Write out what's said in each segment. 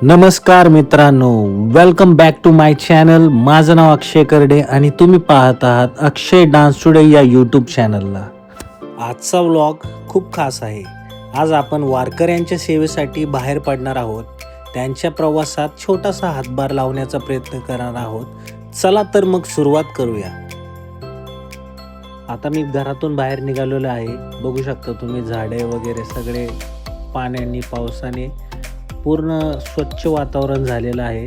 नमस्कार मित्रांनो, welcome back to my channel. माझं नाव अक्षय करडे आणि तुम्ही पाहत आहात अक्षय डान्स टुडे या यूट्यूब चॅनलला. आजचा व्लॉग खूप खास आहे. आज आपण वारकऱ्यांच्या सेवेसाठी बाहेर पडणार आहोत. त्यांच्या प्रवासात छोटासा हातभार लावण्याचा प्रयत्न करणार आहोत. चला तर मग सुरुवात करूया. आता मी घरातून बाहेर निघालेलो आहे. बघू शकता तुम्ही झाडे वगैरे सगळे पाण्याने पावसाने पूर्ण स्वच्छ वातावरण झालेलं आहे.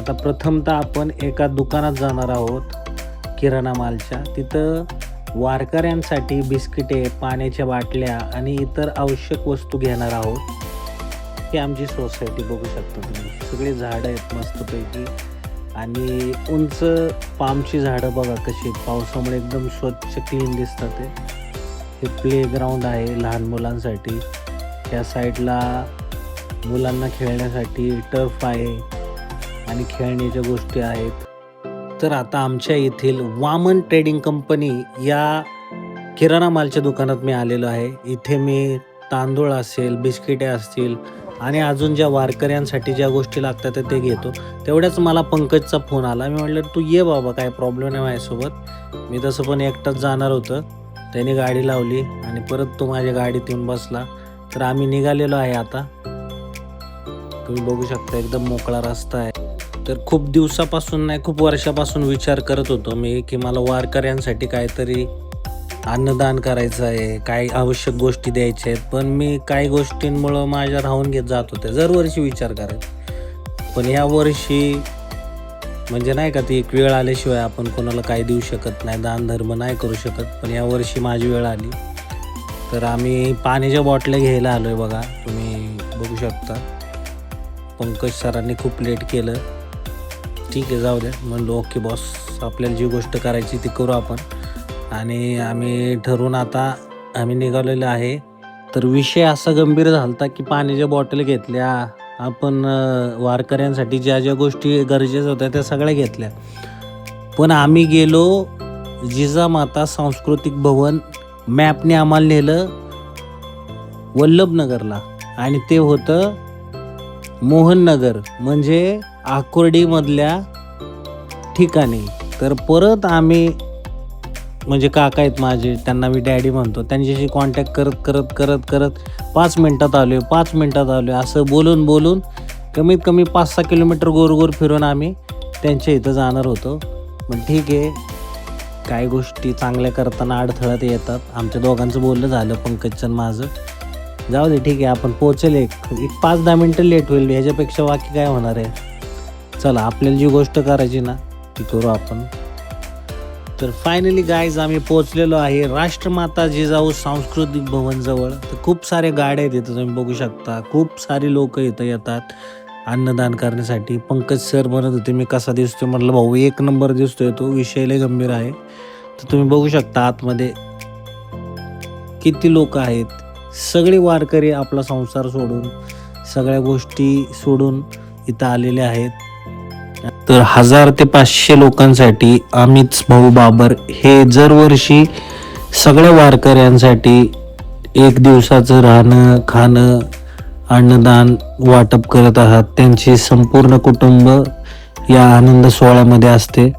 आता प्रथमतः आपण एका दुकानात जाणार आहोत किराणा मालच्या. तिथं वारकऱ्यांसाठी बिस्किटे, पाण्याच्या बाटल्या आणि इतर आवश्यक वस्तू घेणार आहोत. ही आमची सोसायटी बघू शकता तुम्ही. सगळे झाडं आहेत मस्तपैकी आणि उंच पामची झाडं बघा कशी पावसामुळे एकदम स्वच्छ क्लीन दिसतात. हे प्ले ग्राउंड आहे लहान मुलांसाठी. त्या साईडला मुलांना खेळण्यासाठी टर्फ आहे आणि खेळण्याच्या गोष्टी आहेत. तर आता आमच्या येथील वामन ट्रेडिंग कंपनी या किराणा मालच्या दुकानात मी आलेलो आहे. इथे मी तांदूळ असेल, बिस्किटे असतील आणि अजून ज्या वारकऱ्यांसाठी ज्या गोष्टी लागतात ते घेतो. तेवढ्याच मला पंकजचा फोन आला. मी म्हटलं तू ये बाबा, काय प्रॉब्लेम नाही माझ्यासोबत. मी तसं पण एकटाच जाणार होतं. त्याने गाडी लावली आणि परत तो माझ्या गाडीत येऊन बसला. तर आम्ही निघालेलो आहे आता. तुम्ही बघू शकता एकदम मोकळा रस्ता आहे. तर खूप दिवसापासून नाही, खूप वर्षापासून विचार करत होतो मी की मला वारकऱ्यांसाठी काहीतरी अन्नदान करायचं आहे, काही आवश्यक गोष्टी द्यायच्या आहेत. पण मी काही गोष्टींमुळं माझ्या राहून घेत जात होते. दरवर्षी विचार करायचो, पण या वर्षी म्हणजे नाही का ती एक वेळ आल्याशिवाय आपण कोणाला काही देऊ शकत नाही, दान धर्म नाही करू शकत. पण या वर्षी माझी वेळ आली. तर आम्ही पाण्याच्या बॉटल्या घ्यायला आलोय बघा, तुम्ही बघू शकता. पंकज सरांनी खूप लेट केलं. ठीक आहे, जाऊ द्या. म्हणलो ओके बॉस, आपल्याला जी गोष्ट करायची ती करू आपण. आणि आम्ही ठरवून आता आम्ही निघालेलो आहे. तर विषय असा गंभीर झाला होता की पाण्याच्या बॉटल घेतल्या आपण, वारकऱ्यांसाठी ज्या ज्या गोष्टी गरजेच्या होत्या त्या सगळ्या घेतल्या. पण आम्ही गेलो जिजामाता सांस्कृतिक भवन, मॅपने आम्हाला नेलं वल्लभनगरला आणि ते होतं मोहननगर, म्हणजे आकुर्डीमधल्या ठिकाणी. तर परत आम्ही म्हणजे काका आहेत माझे, त्यांना मी डॅडी म्हणतो, त्यांच्याशी कॉन्टॅक्ट करत 5 मिनटात आलो, 5 मिनटात आलो असं बोलून बोलून कमीत कमी 5-6 किलोमीटर गोर फिरून आम्ही त्यांच्या इथं जाणार होतो. पण ठीक आहे, काही गोष्टी चांगल्या करताना अडथळ्यात येतात. आमच्या दोघांचं बोलणं झालं, पंकजचं माझं. जाऊ दे, ठीक आहे, आपण पोहोचेल. एक 5-10 मिनटं लेट होईल, ह्याच्यापेक्षा बाकी काय होणार आहे. चला, आपल्याला जी गोष्ट करायची ना ती करू आपण. तर फायनली गाईज आम्ही पोहोचलेलो आहे राष्ट्रमाता जिजाऊ सांस्कृतिक भवन जवळ. तर खूप सारे गाड्या आहेत इथं, तुम्ही बघू शकता. खूप सारे लोक इथं येतात अन्नदान करण्यासाठी. पंकज सर म्हणत होते मी कसा दिसतोय, म्हटलं भाऊ एक नंबर दिसतोय, तो विषय लय गंभीर आहे. तर तुम्ही बघू शकता आतमध्ये किती लोक आहेत. सगळे वारकरी आपला संसार सोडून, सगळ्या गोष्टी सोडून इथं आलेले आहेत. तर 1000 ते 500 लोकांसाठी अमित भाऊ बाबर हे दरवर्षी सगळ्या वारकऱ्यांसाठी एक दिवसाचं राहणं, खाणं, अन्नदान वाटप करत आहात. त्यांचे संपूर्ण कुटुंब या आनंद सोहळ्यामध्ये असते.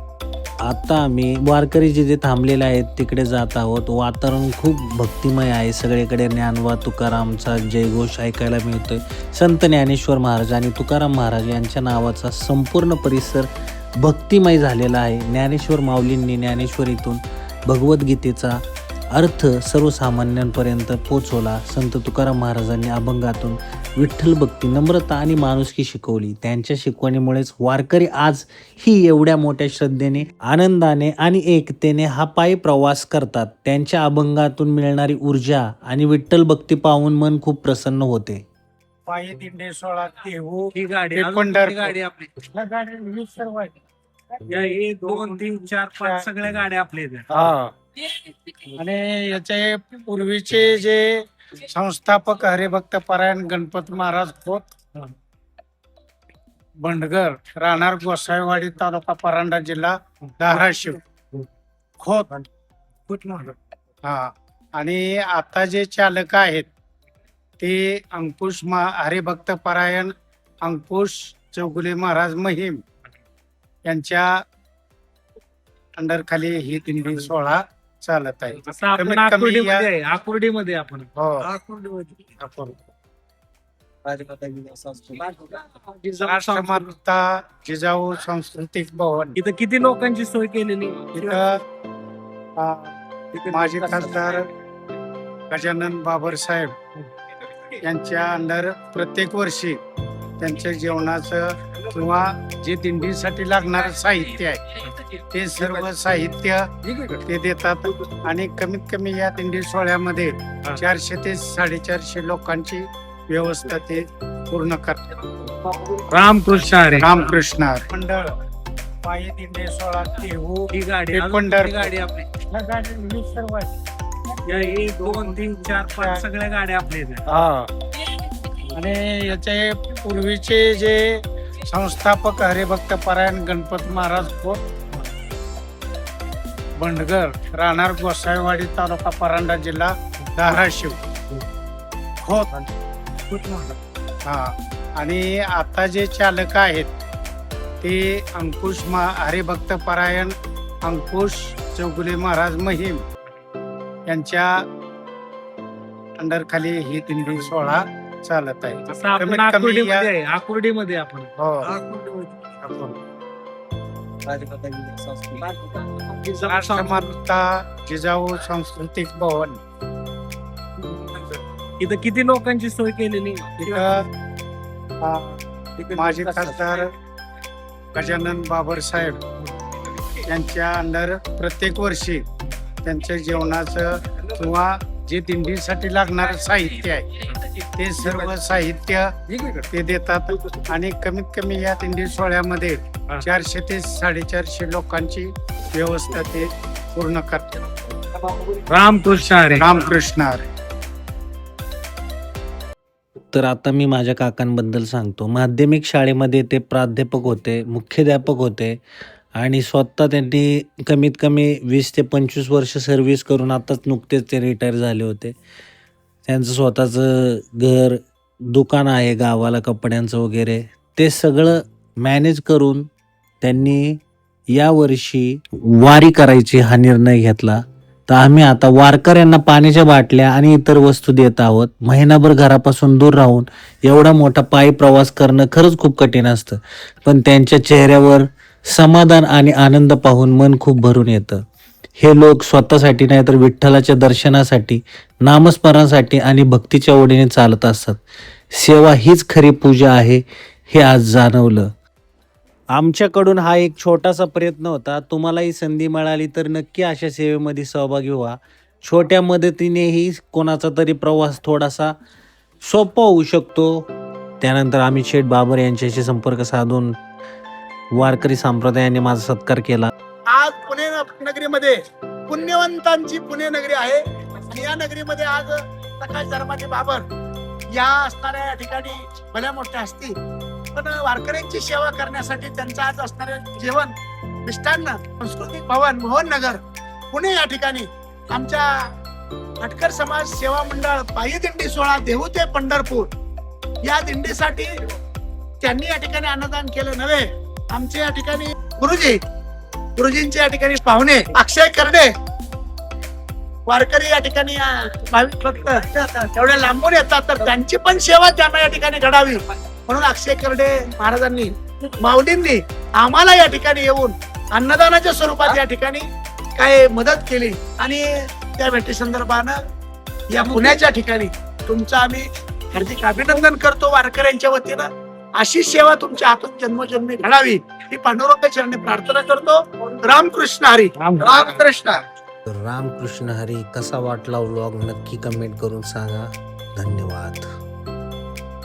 आता आम्ही वारकरी जिथे थांबलेले आहेत तिकडे जात आहोत. वातावरण खूप भक्तिमय आहे. सगळीकडे ज्ञानोबा तुकारामचा जयघोष ऐकायला मिळतोय. संत ज्ञानेश्वर महाराज आणि तुकाराम महाराज यांच्या नावाचा संपूर्ण परिसर भक्तिमय झालेला आहे. ज्ञानेश्वर माऊलींनी ज्ञानेश्वरीतून भगवद्गीतेचा अर्थ सर्वसामान्यांपर्यंत पोचवला. संत तुकाराम महाराजांनी अभंगातून विठ्ठल भक्ती, नम्रता आणि माणुसकी शिकवली. त्यांच्या शिकवणीमुळेच वारकरी आज ही एवढ्या मोठ्या श्रद्धेने, आनंदाने आणि एकतेने हा पायी प्रवास करतात. त्यांच्या अभंगातून मिळणारी ऊर्जा आणि विठ्ठल भक्ती पाहून मन खूप प्रसन्न होते. पायी दिंडे 16 देहू ही गाडी ते अजून पंढरपूर. कोणती गाडी आपली? ह्या गाड्या वीस सर्व आहेत. या हे 2, 3, 4, 5 सगळ्या गाड्या आपल्या इथे. हा. आणि याचे पूर्वीचे जे संस्थापक हरिभक्त परायण गणपती महाराज खोत बंडगर, राहणार गोसाईवाडी, तालुका परांडा, जिल्हा धाराशिव. खोत. हा. आणि आता जे चालक आहेत ते अंकुश हरिभक्त परायण अंकुश चौगुले महाराज महिम यांच्या अंडरखाली ही दिंडी सोहळा चालत आहे. असं आपण कमीत कमी आकुर्डीमध्ये या- आहे, आकुर्डीमध्ये आपण हो आपण राष्ट्रमाता जिजाऊ सांस्कृतिक भवन इथं किती लोकांची सोय केलेली इथं माजी खासदार गजानन बाबरसाहेब यांच्या अंडर प्रत्येक वर्षी त्यांच्या जेवणाचं किंवा जे दिंडीसाठी लागणारं साहित्य आहे ते सर्व साहित्य ते देतात आणि कमीत कमी या दिंडी सोहळ्यामध्ये 400 ते 450 लोकांची व्यवस्था ते पूर्ण करतात. रामकृष्ण हरी. रामकृष्ण मंडळ पायी दिंडी सोहळा तेहू ही गाडी हे अजून पंढरपूर. किती गाडी आपली ह्या गाड्या मी सर्व आहेत. या 1 2 3 4 5 सगळ्या गाड्या आपल्या इथे. आणि याचे पूर्वीचे जे संस्थापक हरिभक्त परायण गणपत महाराज खोत बंडगर राहणार गोसाईवाडी तालुका परांडा जिल्हा धाराशिव खोत आणि आता जे चालक आहेत ते अंकुश हरिभक्त परायण अंकुश चौगुले महाराज महिम यांच्या अंडरखाली ही दिंडी सोहळा चालत आहे. असं आपण कमीत कमी आकुर्डीमध्ये या- आहे, आकुर्डीमध्ये आपण हो राष्ट्रमाता जिजाऊ सांस्कृतिक भवन इथं किती लोकांची सोय केलेली इथं माजी खासदार गजानन बाबरसाहेब यांच्या अंडर प्रत्येक वर्षी त्यांच्या जेवणाचं किंवा जे दिंडीसाठी लागणारं साहित्य आहे ते सर्व साहित्य ते देतात आणि कमीत कमी या दिंडी सोहळ्यामध्ये 400 ते 450 लोकांची व्यवस्था ते पूर्ण करतात. रामकृष्ण हरी. रामकृष्ण हरी. तर आता मी माझ्या काकांबद्दल सांगतो. माध्यमिक शाळेमध्ये ते प्राध्यापक होते, मुख्याध्यापक होते आणि स्वतः त्यांनी कमीत कमी 20 ते 25 वर्ष सर्व्हिस करून आताच नुकतेच ते रिटायर झाले होते. त्यांचं स्वतःचं घर, दुकान आहे गावाला कपड्यांचं वगैरे. ते सगळं मॅनेज करून त्यांनी यावर्षी वारी करायची हा निर्णय घेतला. तर आम्ही आता वारकऱ्यांना पाण्याच्या बाटल्या आणि इतर वस्तू देत आहोत. महिनाभर घरापासून दूर राहून एवढा मोठा पायी प्रवास करणं खरंच खूप कठीण असतं, पण त्यांच्या चेहऱ्यावर समाधान आणि आनंद पाहून मन खूप भरून येतं. हे लोक स्वतःसाठी नाही तर विठ्ठलाच्या दर्शनासाठी, नामस्मरणासाठी आणि भक्तीच्या ओढीने चालत असतात. सेवा हीच खरी पूजा आहे हे आज जाणवलं. आमच्याकडून हा एक छोटासा प्रयत्न होता. तुम्हालाही संधी मिळाली तर नक्की अशा सेवेमध्ये सहभागी व्हा. छोट्या मदतीनेही कोणाचा तरी प्रवास थोडासा सोपा होऊ शकतो. त्यानंतर आम्ही शेठ बाबर यांच्याशी संपर्क साधून वारकरी संप्रदायाने माझा सत्कार केला. आज पुणे नगरीमध्ये पुण्यवंतांची पुणे नगरी आहे आणि या नगरीमध्ये आज प्रकाश धर्माचे बाबर या असणाऱ्या या ठिकाणी भल्या मोठ्या असतील, पण वारकऱ्यांची सेवा करण्यासाठी त्यांचं आज असणारे जेवण मिष्टान्न सांस्कृतिक भवन मोहन नगर पुणे या ठिकाणी आमच्या आटकर समाज सेवा मंडळ पायी दिंडी सोहळा देहू ते पंढरपूर या दिंडीसाठी त्यांनी या ठिकाणी अन्नदान केलं नव्हे. आमचे या ठिकाणी गुरुजींचे या ठिकाणी पाहुणे अक्षय करणे वारकरी या ठिकाणी भाविक भक्त एवढ्या लांबून येतात, तर त्यांची पण सेवा त्यांना या ठिकाणी घडावी म्हणून अक्षय करणे महाराजांनी माऊलींनी आम्हाला या ठिकाणी येऊन अन्नदानाच्या स्वरूपात या ठिकाणी काय मदत केली आणि त्या भेटी संदर्भानं या पुण्याच्या ठिकाणी तुमचं आम्ही हार्दिक अभिनंदन करतो. वारकऱ्यांच्या वतीनं अशी सेवा तुमच्या हातून जन्मोजन्मी घडावी ही पांडुरंग चरणी प्रार्थना करतो. रामकृष्ण हरी. रामकृष्ण. रामकृष्ण हरी. कसा वाटला व्लॉग नक्की कमेंट करून सांगा. धन्यवाद.